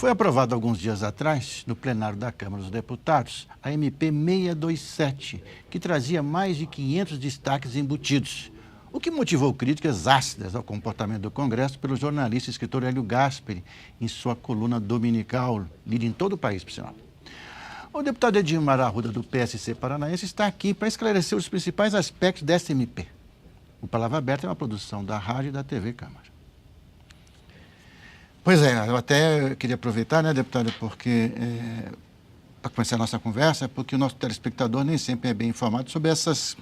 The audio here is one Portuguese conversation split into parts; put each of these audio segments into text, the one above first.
Foi aprovado alguns dias atrás, no plenário da Câmara dos Deputados, a MP 627, que trazia mais de 500 destaques embutidos, o que motivou críticas ácidas ao comportamento do Congresso pelo jornalista e escritor Hélio Gaspari, em sua coluna dominical, lida em todo o país, por sinal. O deputado Edmar Arruda, do PSC paranaense, está aqui para esclarecer os principais aspectos desta MP. O Palavra Aberta é uma produção da Rádio e da TV Câmara. Pois é, eu até queria aproveitar, né, deputada, porque, para começar a nossa conversa, porque o nosso telespectador nem sempre é bem informado sobre essas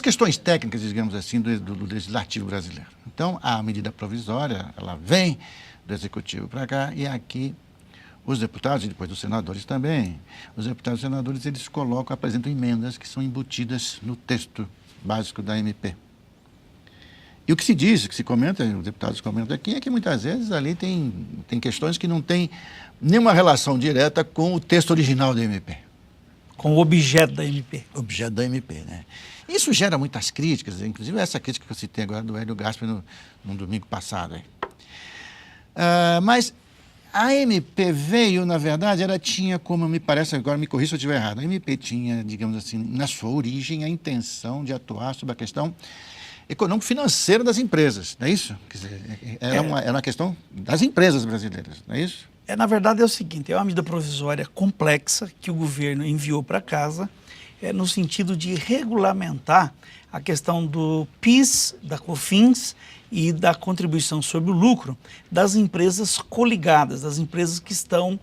questões técnicas, digamos assim, do legislativo brasileiro. Então, a medida provisória, ela vem do Executivo para cá e aqui os deputados, e depois os senadores também, os deputados e senadores, eles apresentam emendas que são embutidas no texto básico da MP. E o que se diz, o que se comenta, os deputados comentam aqui, é que muitas vezes ali tem questões que não têm nenhuma relação direta com o texto original da MP. Com o objeto da MP. Objeto da MP, né? Isso gera muitas críticas, inclusive essa crítica que eu citei agora do Hélio Gaspari no domingo passado. Mas a MP veio, na verdade, ela tinha, como me parece, agora me corrija se eu estiver errado, a MP tinha, digamos assim, na sua origem, a intenção de atuar sobre a questão econômico-financeira das empresas, não é isso? Quer dizer, era uma questão das empresas brasileiras, não é isso? Na verdade é o seguinte, é uma medida provisória complexa que o governo enviou para casa, no sentido de regulamentar a questão do PIS, da COFINS e da contribuição sobre o lucro das empresas coligadas, das empresas que estão,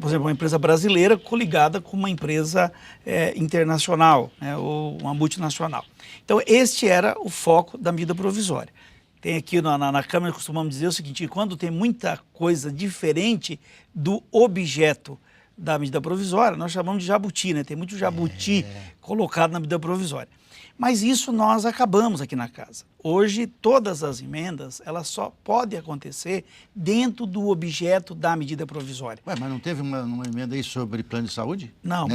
por exemplo, uma empresa brasileira coligada com uma empresa internacional, né, ou uma multinacional. Então, este era o foco da medida provisória. Tem aqui na Câmara, costumamos dizer o seguinte, quando tem muita coisa diferente do objeto da medida provisória, nós chamamos de jabuti, né? Tem muito jabuti colocado na medida provisória. Mas isso nós acabamos aqui na casa. Hoje, todas as emendas, elas só podem acontecer dentro do objeto da medida provisória. Ué, mas não teve uma emenda aí sobre plano de saúde? Não,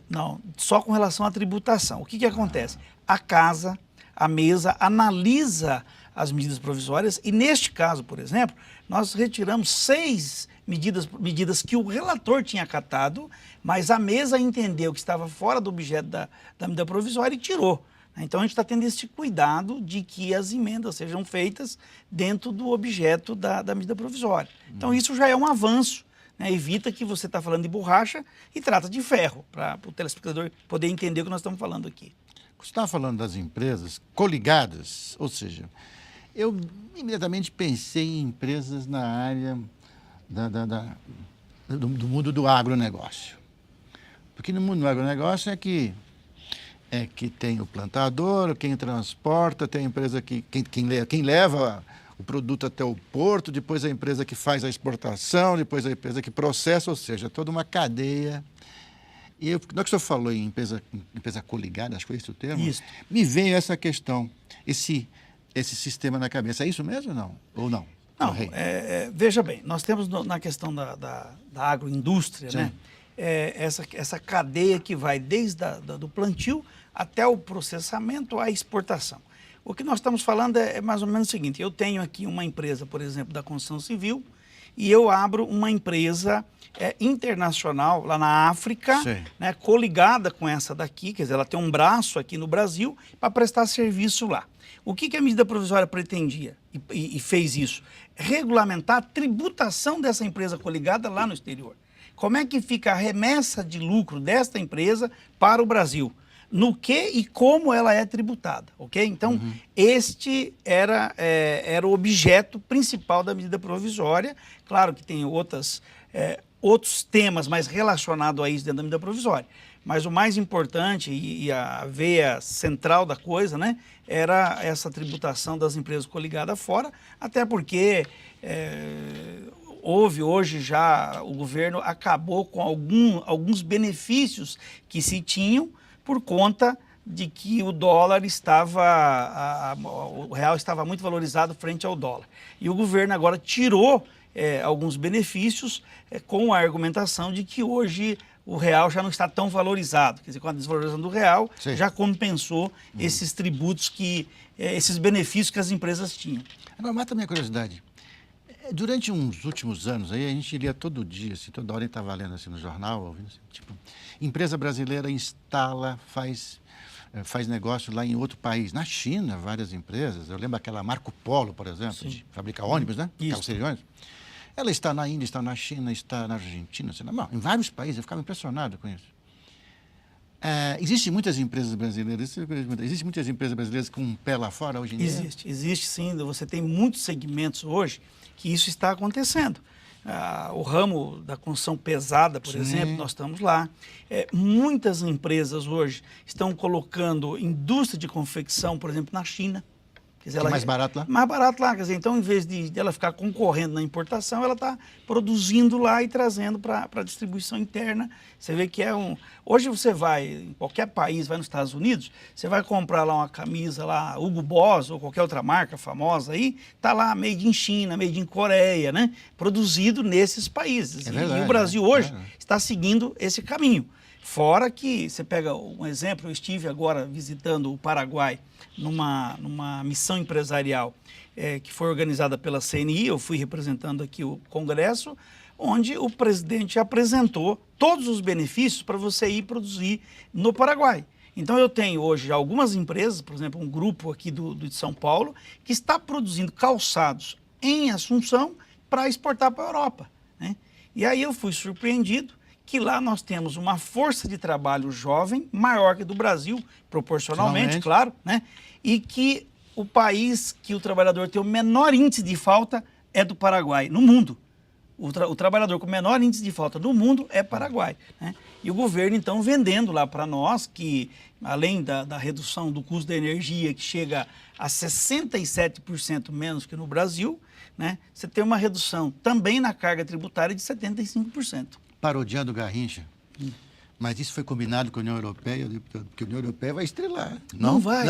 não, só com relação à tributação. O que acontece? A casa, a mesa, analisa as medidas provisórias e, neste caso, por exemplo, nós retiramos 6 medidas que o relator tinha acatado, mas a mesa entendeu que estava fora do objeto da medida provisória e tirou. Então, a gente está tendo esse cuidado de que as emendas sejam feitas dentro do objeto da medida provisória. Então, isso já é um avanço, né? Evita que você está falando de borracha e trata de ferro, para o telespectador poder entender o que nós estamos falando aqui. Você estava falando das empresas coligadas, ou seja, eu imediatamente pensei em empresas na área do mundo do agronegócio. Porque no mundo do agronegócio é que tem o plantador, quem transporta, tem a empresa quem leva o produto até o porto, depois a empresa que faz a exportação, depois a empresa que processa, ou seja, toda uma cadeia. E na que o senhor falou em empresa coligada, acho que foi esse o termo, isso. Me veio essa questão, esse sistema na cabeça. É isso mesmo ou não? Não, veja bem, nós temos na questão da agroindústria, né, essa cadeia que vai desde do plantio até o processamento à exportação. O que nós estamos falando é mais ou menos o seguinte, eu tenho aqui uma empresa, por exemplo, da construção civil, e eu abro uma empresa internacional lá na África, né, coligada com essa daqui, quer dizer, ela tem um braço aqui no Brasil para prestar serviço lá. O que a medida provisória pretendia e fez isso? Regulamentar a tributação dessa empresa coligada lá no exterior. Como é que fica a remessa de lucro desta empresa para o Brasil? No que e como ela é tributada, ok? Então, este era o objeto principal da medida provisória. Claro que tem outros temas mais relacionados a isso dentro da medida provisória. Mas o mais importante e a veia central da coisa, né, era essa tributação das empresas coligadas fora, até porque hoje já o governo acabou com alguns benefícios que se tinham por conta de que o dólar o real estava muito valorizado frente ao dólar. E o governo agora tirou alguns benefícios com a argumentação de que hoje o real já não está tão valorizado. Quer dizer, com a desvalorização do real, já compensou esses tributos, esses benefícios que as empresas tinham. Agora, mata a minha curiosidade. Durante uns últimos anos, aí a gente lia todo dia, assim, toda hora a gente estava lendo assim, no jornal, ouvindo, assim, tipo, empresa brasileira instala, faz negócio lá em outro país. Na China, várias empresas. Eu lembro aquela Marco Polo, por exemplo, de fabricar ônibus, né? Isso. Ônibus. Ela está na Índia, está na China, está na Argentina, sei lá, bom, em vários países. Eu ficava impressionado com isso. Existem muitas empresas brasileiras, existem muitas empresas brasileiras com um pé lá fora hoje em dia? Existe sim. Você tem muitos segmentos hoje que isso está acontecendo. O ramo da construção pesada, por exemplo, nós estamos lá. Muitas empresas hoje estão colocando indústria de confecção, por exemplo, na China. Quer dizer, mais barato lá? Mais barato lá. Quer dizer, então, em vez de ela ficar concorrendo na importação, ela está produzindo lá e trazendo para a distribuição interna. Você vê que Hoje você vai em qualquer país, vai nos Estados Unidos, você vai comprar lá uma camisa lá, Hugo Boss ou qualquer outra marca famosa aí, tá lá made in China, made in Coreia, né? Produzido nesses países. É verdade, e o Brasil hoje está seguindo esse caminho. Fora que, você pega um exemplo, eu estive agora visitando o Paraguai numa missão empresarial que foi organizada pela CNI, eu fui representando aqui o Congresso, onde o presidente apresentou todos os benefícios para você ir produzir no Paraguai. Então eu tenho hoje algumas empresas, por exemplo, um grupo aqui de São Paulo, que está produzindo calçados em Assunção para exportar para a Europa, né? E aí eu fui surpreendido que lá nós temos uma força de trabalho jovem, maior que a do Brasil, proporcionalmente, claro, né? E que o país que o trabalhador tem o menor índice de falta é do Paraguai, no mundo. O trabalhador com o menor índice de falta do mundo é Paraguai, né? E o governo, então, vendendo lá para nós que, além da redução do custo da energia, que chega a 67% menos que no Brasil, né? Você tem uma redução também na carga tributária de 75%. Parodiando Garrincha. Mas isso foi combinado com a União Europeia, porque a União Europeia vai estrelar. Não vai.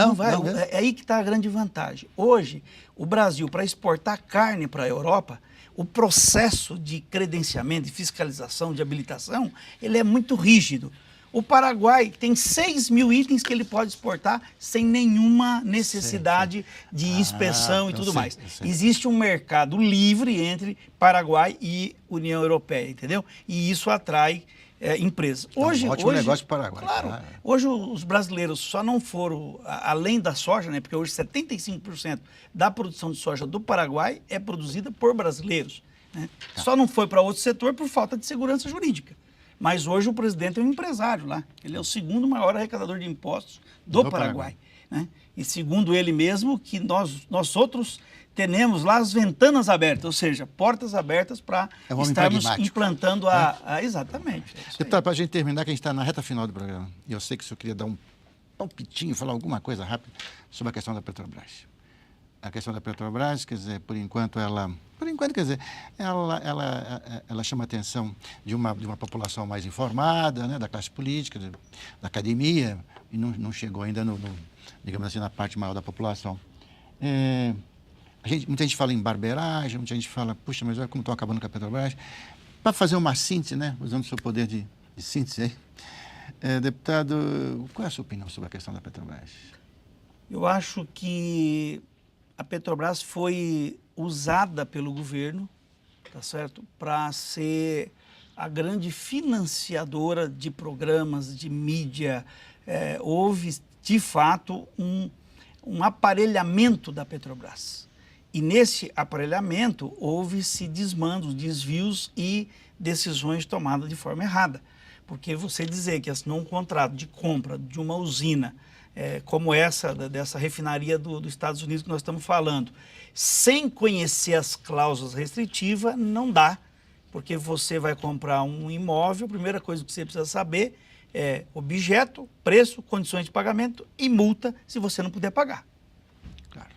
É aí que está a grande vantagem. Hoje, o Brasil, para exportar carne para a Europa, o processo de credenciamento, de fiscalização, de habilitação, ele é muito rígido. O Paraguai tem 6 mil itens que ele pode exportar sem nenhuma necessidade de inspeção e tudo mais. Existe um mercado livre entre Paraguai e União Europeia, entendeu? E isso atrai empresas. Hoje, ótimo negócio para o Paraguai. Claro. Hoje os brasileiros só não foram, além da soja, né? Porque hoje 75% da produção de soja do Paraguai é produzida por brasileiros, né? Só não foi para outro setor por falta de segurança jurídica. Mas hoje o presidente é um empresário lá. Ele é o segundo maior arrecadador de impostos do Paraguai, né? E segundo ele mesmo, que nós outros temos lá as ventanas abertas, ou seja, portas abertas para estarmos implantando exatamente. Deputado, para a gente terminar, que a gente está na reta final do programa, e eu sei que o senhor queria dar um palpitinho, falar alguma coisa rápida sobre a questão da Petrobras. A questão da Petrobras, quer dizer, por enquanto, quer dizer, ela chama a atenção de uma população mais informada, né, da classe política, da academia, e não chegou ainda, digamos assim, na parte maior da população. Muita gente fala em barbeiragem, muita gente fala, puxa, mas olha como estão acabando com a Petrobras. Para fazer uma síntese, né, usando o seu poder de síntese aí, deputado, qual é a sua opinião sobre a questão da Petrobras? Eu acho que a Petrobras foi usada pelo governo, tá certo, para ser a grande financiadora de programas de mídia. Houve, de fato, um aparelhamento da Petrobras. E nesse aparelhamento houve-se desmandos, desvios e decisões tomadas de forma errada. Porque você dizer que assinou um contrato de compra de uma usina como dessa refinaria dos Estados Unidos que nós estamos falando, sem conhecer as cláusulas restritivas, não dá. Porque você vai comprar um imóvel, a primeira coisa que você precisa saber é objeto, preço, condições de pagamento e multa se você não puder pagar. Claro.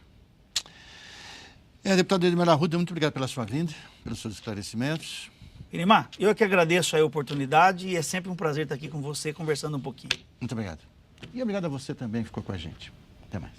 Deputado Edmar Arruda, muito obrigado pela sua vinda, pelos seus esclarecimentos. Irimar, eu que agradeço a oportunidade e é sempre um prazer estar aqui com você, conversando um pouquinho. Muito obrigado. E obrigado a você também que ficou com a gente. Até mais.